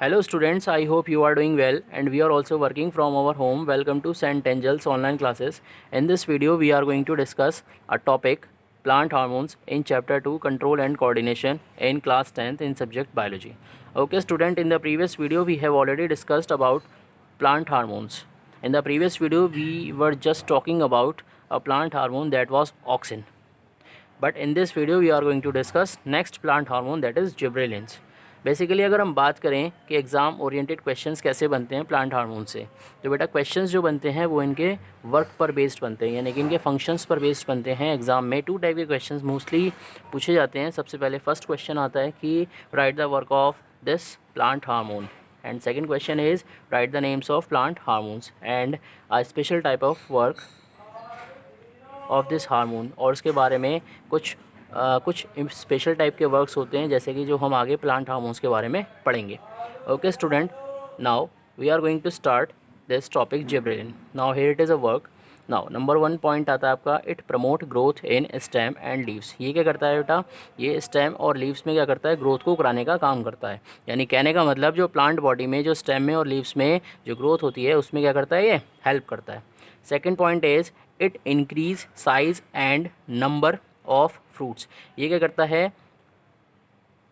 Hello students, I hope you are doing well and we are also working from our home. Welcome to St. Angel's online classes. In this video, we are going to discuss a topic plant hormones in chapter 2 control and coordination in class 10th in subject biology. Okay student, in the previous video we have already discussed about plant hormones. In the previous video we were just talking about a plant hormone that was auxin. But in this video we are going to discuss next plant hormone that is gibberellins. Basically अगर हम बात करें कि exam oriented questions कैसे बनते हैं plant hormone से, तो बेटा क्वेश्चंस जो बनते हैं वो इनके वर्क पर बेस्ड बनते हैं, यानी कि इनके फंक्शंस पर बेस्ड बनते हैं. एग्जाम में टू टाइप के क्वेश्चंस मोस्टली पूछे जाते हैं. सबसे पहले फर्स्ट क्वेश्चन आता है कि right the work of this plant hormone, and second question is right the names of plant hormones and a special type of work of this hormone. और उसके बारे में कुछ स्पेशल टाइप के वर्क्स होते हैं, जैसे कि जो हम आगे प्लांट हार्मोन्स के बारे में पढ़ेंगे. Okay student, now we are going to start this topic gibberellin. Now here it is a work. Now number 1 point आता है आपका, it promote growth in stem and leaves. ये क्या करता है बेटा, ये स्टेम और लीव्स में क्या करता है, ग्रोथ को कराने का काम करता है. यानी कहने का मतलब जो प्लांट बॉडी में जो स्टेम में और लीव्स में जो ग्रोथ होती है उसमें क्या करता है, ये हेल्प करता है. Second point is it increase size and number of fruits. ये क्या करता है,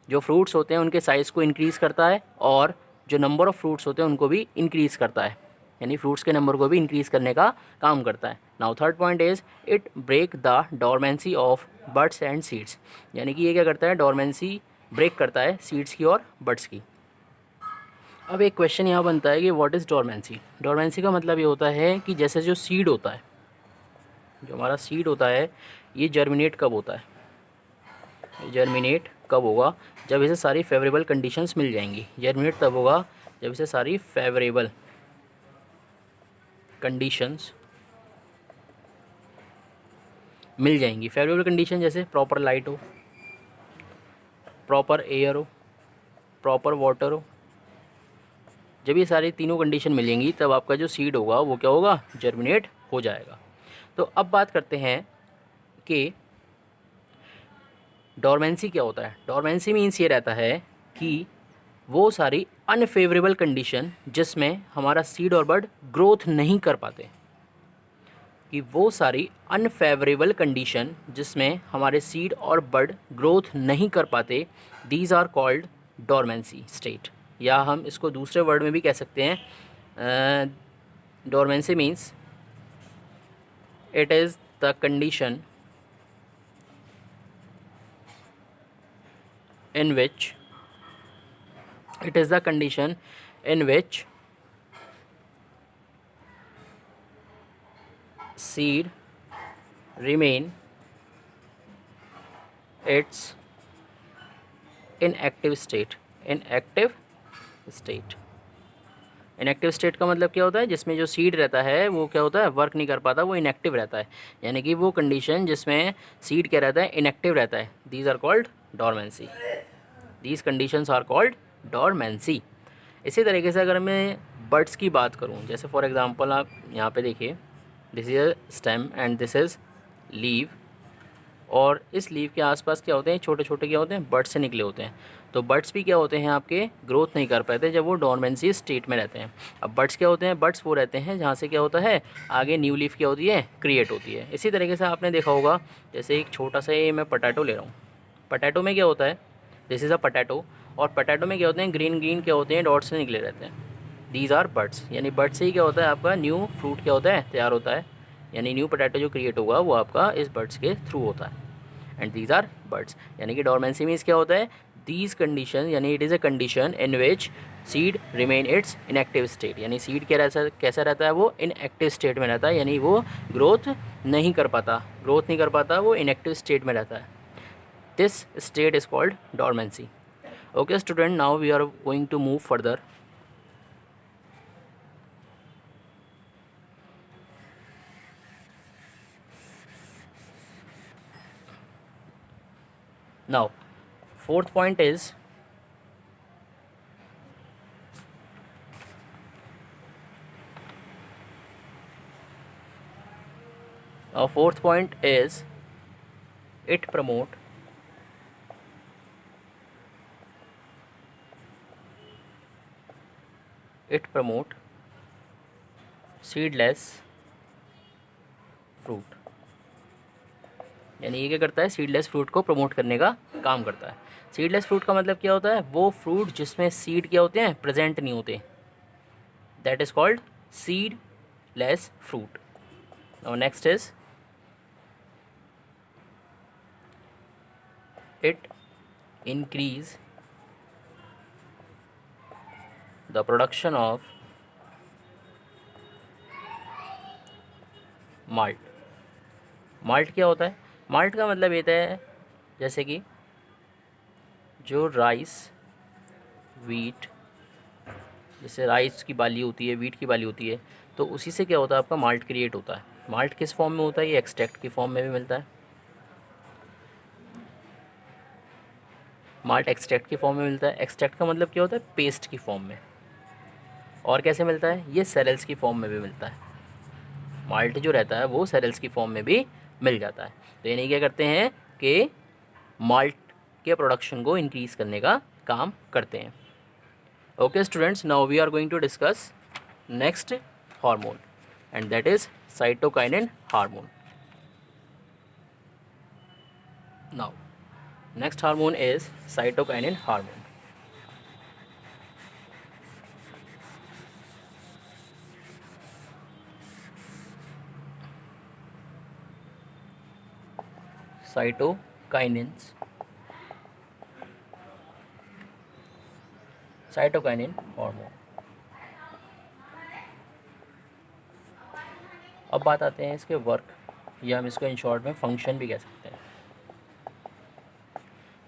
जो फ्रूट्स होते हैं उनके साइज़ को इंक्रीज़ करता है और जो नंबर ऑफ़ फ्रूट्स होते हैं उनको भी इंक्रीज़ करता है, यानी फ्रूट्स के नंबर को भी इंक्रीज़ करने का काम करता है. Now third point is it break the dormancy of buds and seeds. यानी कि ये क्या करता है, डोरमेंसी ब्रेक करता है सीड्स की और बर्ड्स की. अब एक क्वेश्चन यहाँ बनता है कि व्हाट इज़ डोरमेंसी. डोरमेंसी का मतलब ये होता है कि जैसे जो सीड होता है, जो हमारा सीड होता है, ये जर्मिनेट कब होता है, जर्मिनेट कब होगा, जब इसे सारी फेवरेबल कंडीशंस मिल जाएंगी. जर्मिनेट तब होगा जब इसे सारी फेवरेबल कंडीशंस मिल जाएंगी. फेवरेबल कंडीशन जैसे प्रॉपर लाइट हो, प्रॉपर एयर हो, प्रॉपर वाटर हो. जब ये सारी तीनों कंडीशन मिलेंगी तब आपका जो सीड होगा वो क्या होगा, जर्मिनेट हो जाएगा. तो अब बात करते हैं कि डोरमेंसी क्या होता है. डोरमेंसी मीन्स ये रहता है कि वो सारी अनफेवरेबल कंडीशन जिसमें हमारा सीड और बर्ड ग्रोथ नहीं कर पाते, कि वो सारी अनफेवरेबल कंडीशन जिसमें हमारे सीड और बर्ड ग्रोथ नहीं कर पाते, these are called dormancy state. या हम इसको दूसरे वर्ड में भी कह सकते हैं, dormancy means it is the condition in which it is the condition in which seed remain its inactive state. inactive state inactive state का मतलब क्या होता है, जिसमें जो सीड रहता है वो क्या होता है, वर्क नहीं कर पाता, वो इनएक्टिव रहता है. यानी कि वो कंडीशन जिसमें सीड क्या रहता है, इनएक्टिव रहता है, these are called dormancy. These conditions are called dormancy. इसी तरीके से अगर मैं बर्ड्स की बात करूं, जैसे फॉर एग्जांपल आप यहाँ पे देखिए, this is a stem and this is leave, और इस लीव के आसपास क्या होते हैं, छोटे छोटे क्या होते हैं, बर्ड्स से निकले होते हैं. तो बर्ड्स भी क्या होते हैं, आपके ग्रोथ नहीं कर पाते जब वो डोरमेंसी स्टेट में रहते हैं. अब बर्ड्स क्या होते हैं, बर्ड्स वो रहते हैं जहाँ से क्या होता है, आगे न्यू लीफ क्या होती है, क्रिएट होती है. इसी तरीके से आपने देखा होगा, जैसे एक छोटा सा ये मैं पोटैटो ले रहा हूँ. पोटैटो में क्या होता है, दिस इज़ अ पोटैटो, और पोटैटो में क्या होते हैं, ग्रीन ग्रीन क्या होते हैं, डॉट से निकले रहते हैं. These are buds. यानी बर्ड से ही क्या होता है, आपका न्यू फ्रूट क्या होता है, तैयार होता है. यानी न्यू पोटैटो जो क्रिएट होगा वो आपका इस बर्ड्स के थ्रू होता है. And these are buds. यानी कि डोरमेंसी मीन्स क्या होता है, दीज कंडीशन, यानी it is a condition in which seed remain its inactive state. यानी सीड क्या रहता, कैसा रहता है, वो इनएक्टिव स्टेट में रहता है, यानी वो ग्रोथ नहीं कर पाता, वो इनएक्टिव स्टेट में रहता है. This state is called dormancy. Okay student, now we are going to move further. Now, fourth point is it promote it promote seedless fruit. यानी ये क्या करता है, सीडलेस फ्रूट को प्रमोट करने का काम करता है। सीडलेस फ्रूट का मतलब क्या होता है, वो फ्रूट जिसमें सीड क्या होते हैं, प्रेजेंट नहीं होते, that is called seedless fruit. Now next is it increase the production of malt। Malt क्या होता है, माल्ट का मतलब ये है जैसे कि जो राइस वीट, जैसे राइस की बाली होती है, वीट की बाली होती है, तो उसी से क्या होता है, आपका माल्ट क्रिएट होता है। माल्ट किस फॉर्म में होता है, ये एक्सट्रैक्ट की फॉर्म में भी मिलता है। माल्ट एक्सट्रैक्ट की फॉर्म में मिलता है। एक्सट्रैक्ट का मतलब क्या होता है, पेस्ट की फॉर्म में। और कैसे मिलता है, ये सेरेल्स की फॉर्म में भी मिलता है। माल्ट जो रहता है वो सेरेल्स की फॉर्म में भी मिल जाता है। तो यानी क्या करते हैं कि माल्ट के प्रोडक्शन को इंक्रीज़ करने का काम करते हैं। Okay students, now we are going to discuss next hormone and that is cytokinin hormone. Now next hormone is cytokinin hormone. Cytokinins, cytokinin hormone. अब बात आते हैं इसके वर्क, या हम इसको इन शॉर्ट में फंक्शन भी कह सकते हैं।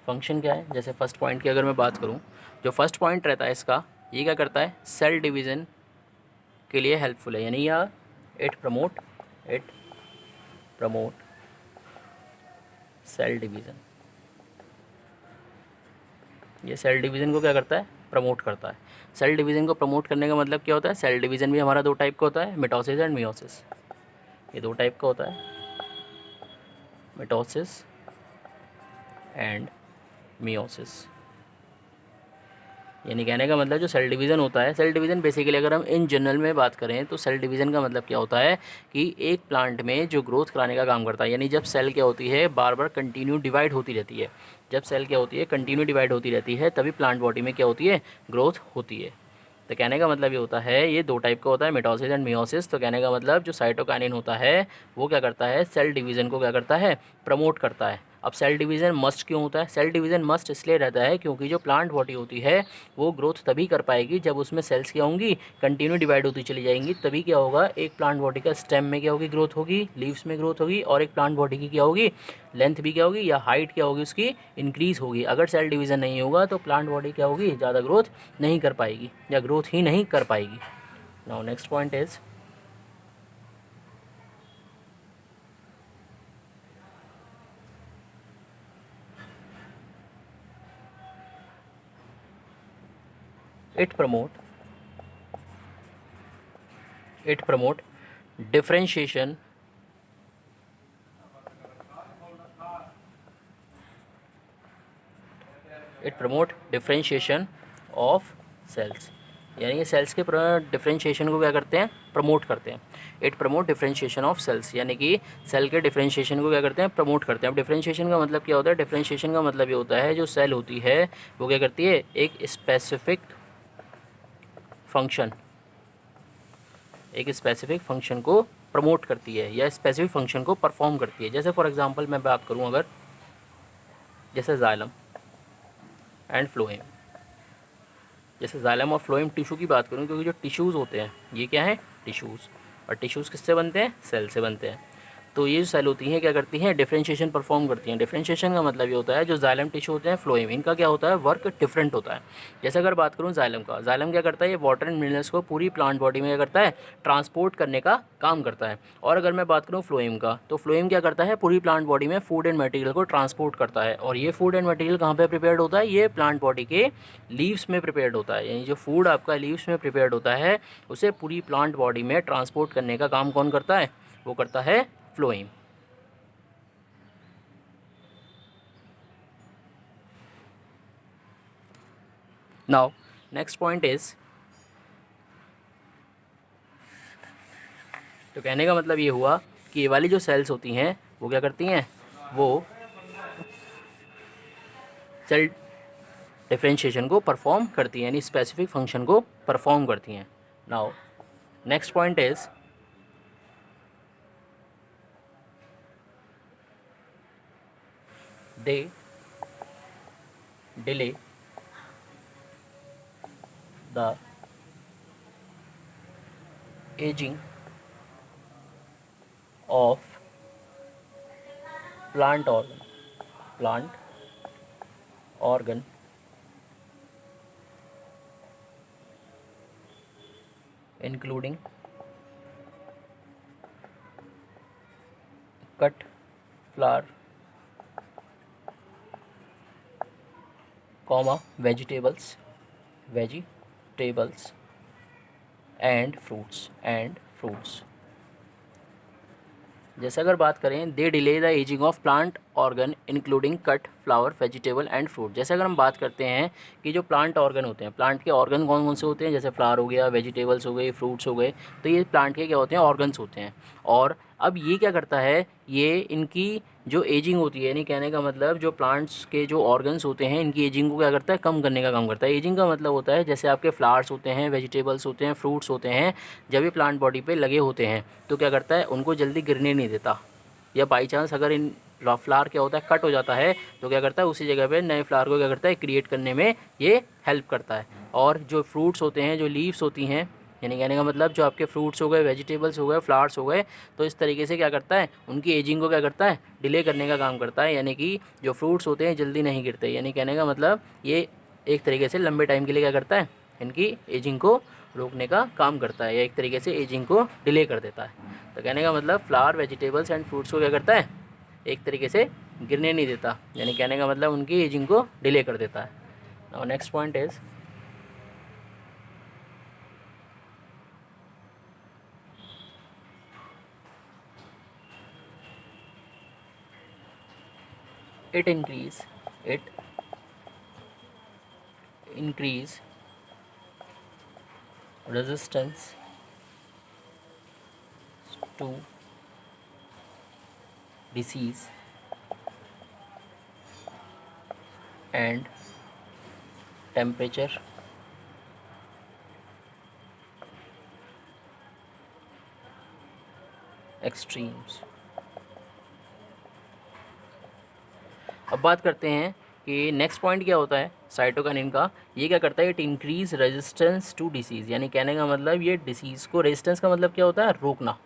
फंक्शन क्या है, जैसे फर्स्ट पॉइंट की अगर मैं बात करूं, जो फर्स्ट पॉइंट रहता है इसका, ये क्या करता है, सेल डिवीज़न के लिए हेल्पफुल है। यानी यह इट प्रमोट सेल डिवीज़न। ये सेल डिवीज़न को क्या करता है, प्रमोट करता है। सेल डिवीज़न को प्रमोट करने का मतलब क्या होता है, सेल डिवीज़न भी हमारा दो टाइप का होता है, मिटोसिस एंड मियोसिस। ये दो टाइप का होता है, मिटोसिस एंड मियोसिस। यानी कहने का मतलब जो सेल डिवीज़न होता है, सेल डिवीज़न बेसिकली अगर हम इन जनरल में बात करें तो सेल डिवीज़न का मतलब क्या होता है कि एक प्लांट में जो ग्रोथ कराने का काम करता है। यानी जब सेल क्या होती है, बार बार कंटिन्यू डिवाइड होती रहती है, जब सेल क्या होती है, कंटिन्यू डिवाइड होती रहती है, तभी प्लांट बॉडी में क्या होती है, ग्रोथ होती है। तो कहने का मतलब ये होता है, ये दो टाइप का होता है, मिटोसिस एंड मियोसिस। तो कहने का मतलब जो साइटोकाइनिन होता है वो क्या करता है, सेल डिवीज़न को क्या करता है, प्रमोट करता है। अब सेल डिवीज़न मस्ट क्यों होता है, सेल डिवीज़न मस्ट इसलिए रहता है क्योंकि जो प्लांट बॉडी होती है वो ग्रोथ तभी कर पाएगी जब उसमें सेल्स क्या होंगी, कंटिन्यू डिवाइड होती चली जाएंगी। तभी क्या होगा, एक प्लांट बॉडी का स्टेम में क्या होगी, ग्रोथ होगी, लीव्स में ग्रोथ होगी, और एक प्लांट बॉडी की क्या होगी, लेंथ भी क्या होगी या हाइट क्या होगी, उसकी इंक्रीज़ होगी। अगर सेल डिवीज़न नहीं होगा तो प्लांट बॉडी क्या होगी, ज़्यादा ग्रोथ नहीं कर पाएगी या ग्रोथ ही नहीं कर पाएगी। Now next point is it promote differentiation of cells. यानी ये सेल्स के डिफरेंशिएशन को क्या करते हैं, प्रमोट करते हैं। It promote differentiation of cells, यानी कि सेल के डिफरेंशिएशन को क्या करते हैं, प्रमोट करते हैं। अब डिफरेंशिएशन का मतलब क्या होता है, डिफरेंशिएशन का मतलब ये होता है जो सेल होती है वो क्या करती है, एक स्पेसिफिक फंक्शन, एक स्पेसिफिक फंक्शन को प्रमोट करती है या स्पेसिफिक फंक्शन को परफॉर्म करती है। जैसे फॉर एग्जांपल मैं बात करूं अगर, जैसे जाइलम एंड फ्लोएम, जैसे जाइलम और फ्लोएम टिश्यू की बात करूं, क्योंकि जो टिश्यूज़ होते हैं ये क्या है, टिश्यूज़, और टिश्यूज़ किससे बनते हैं, सेल से बनते हैं। तो ये जो सेल होती हैं क्या करती हैं, डिफरेंशिएशन परफॉर्म करती हैं। डिफरेंशिएशन का मतलब ये होता है जो जाइलम टिश्यू होते हैं, फ्लोएम, इनका क्या होता है, वर्क डिफरेंट होता है। जैसे अगर बात करूँ जाइलम का, जाइलम क्या करता है, ये वाटर एंड मिनरल्स को पूरी प्लांट बॉडी में क्या करता है, ट्रांसपोर्ट करने का काम करता है। और अगर मैं बात करूँ फ्लोएम का, तो फ्लोएम क्या करता है, पूरी प्लांट बॉडी में फूड एंड मटेरियल को ट्रांसपोर्ट करता है। और ये फूड एंड मटेरियल कहाँ पे प्रिपेयर्ड होता है, ये प्लांट बॉडी के लीव्स में प्रिपेयर्ड होता है। यानी जो फूड आपका लीव्स में प्रिपेयर्ड होता है उसे पूरी प्लांट बॉडी में ट्रांसपोर्ट करने का काम कौन करता है, वो करता है phloem. Now, next point is तो कहने का मतलब ये हुआ कि ये वाली जो सेल्स होती हैं वो क्या करती हैं, वो सेल डिफरेंशिएशन को परफॉर्म करती हैं, यानी स्पेसिफिक फंक्शन को परफॉर्म करती हैं। Now next point is they delay the ageing of plant organ including cut flower, vegetables and fruits। जैसे अगर बात करें they delay the ageing of plant organ including cut flower vegetable and fruit. जैसे अगर हम बात करते हैं कि जो प्लांट ऑर्गन होते हैं, प्लांट के ऑर्गन कौन कौन से होते हैं, जैसे फ्लावर हो गया, वेजिटेबल्स हो गए, फ्रूट्स हो गए, तो ये प्लांट के क्या होते हैं, ऑर्गन्स होते हैं। और अब ये क्या करता है, ये इनकी जो एजिंग होती है, यानी कहने का मतलब जो प्लांट्स के जो ऑर्गन्स होते हैं इनकी एजिंग को क्या करता है, कम करने का काम करता है। एजिंग का मतलब होता है जैसे आपके फ्लावर्स होते हैं, वेजिटेबल्स होते हैं, फ्रूट्स होते हैं, जब ये प्लांट बॉडी पे लगे होते हैं तो क्या करता है, उनको जल्दी गिरने नहीं देता। या बाई चांस अगर इन फ्लावर क्या होता है, कट हो जाता है, तो क्या करता है, उसी जगह पे नए फ्लावर को क्या करता है, क्रिएट करने में ये हेल्प करता है। और जो फ्रूट्स होते हैं, जो लीव्स होती हैं, यानी कहने का मतलब जो आपके फ्रूट्स हो गए, वेजिटेबल्स हो गए, फ्लावर्स हो गए, तो इस तरीके से क्या करता है, उनकी एजिंग को क्या करता है, डिले करने का काम करता है। यानी कि जो फ्रूट्स होते हैं जल्दी नहीं गिरते, यानी कहने का मतलब ये एक तरीके से लंबे टाइम के लिए क्या करता है, इनकी एजिंग को रोकने का काम करता है, या एक तरीके से एजिंग को डिले कर देता है। तो कहने का मतलब फ्लावर, वेजिटेबल्स एंड फ्रूट्स को क्या करता है, एक तरीके से गिरने नहीं देता, यानी कहने का मतलब उनकी एजिंग को डिले कर देता है। Now next point is it increase resistance to disease and temperature extremes। अब बात करते हैं कि नेक्स्ट पॉइंट क्या होता है साइटोकाइनिन का। ये क्या करता है, it increase resistance to disease, यानी कहने का मतलब ये डिसीज़ को, रेजिस्टेंस का मतलब क्या होता है, रोकना।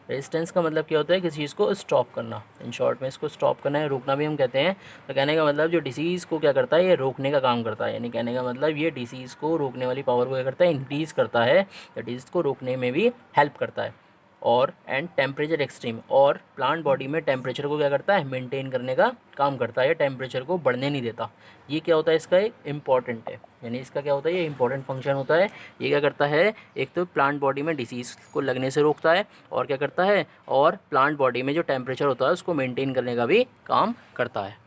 रेजिस्टेंस का मतलब क्या होता है, किसी चीज़ को स्टॉप करना। इन शॉर्ट में इसको स्टॉप करना है, रोकना भी हम कहते हैं। तो कहने का मतलब जो डिसीज़ को क्या करता है, ये रोकने का काम करता है, यानी कहने का मतलब ये डिसीज़ को रोकने वाली पावर को क्या करता है, इंक्रीज़ करता है, या डिसीज़ को रोकने में भी हेल्प करता है। और एंड टेम्परेचर एक्सट्रीम, और प्लांट बॉडी में टेम्परेचर को क्या करता है, मेंटेन करने का काम करता है, टेम्परेचर को बढ़ने नहीं देता। ये क्या होता है, इसका एक इम्पॉर्टेंट है, यानी इसका क्या होता है, ये इंपॉर्टेंट फंक्शन होता है। ये क्या करता है, एक तो प्लांट बॉडी में डिसीज़ को लगने से रोकता है, और क्या करता है, और प्लांट बॉडी में जो टेम्परेचर होता है उसको मेंटेन करने का भी काम करता है।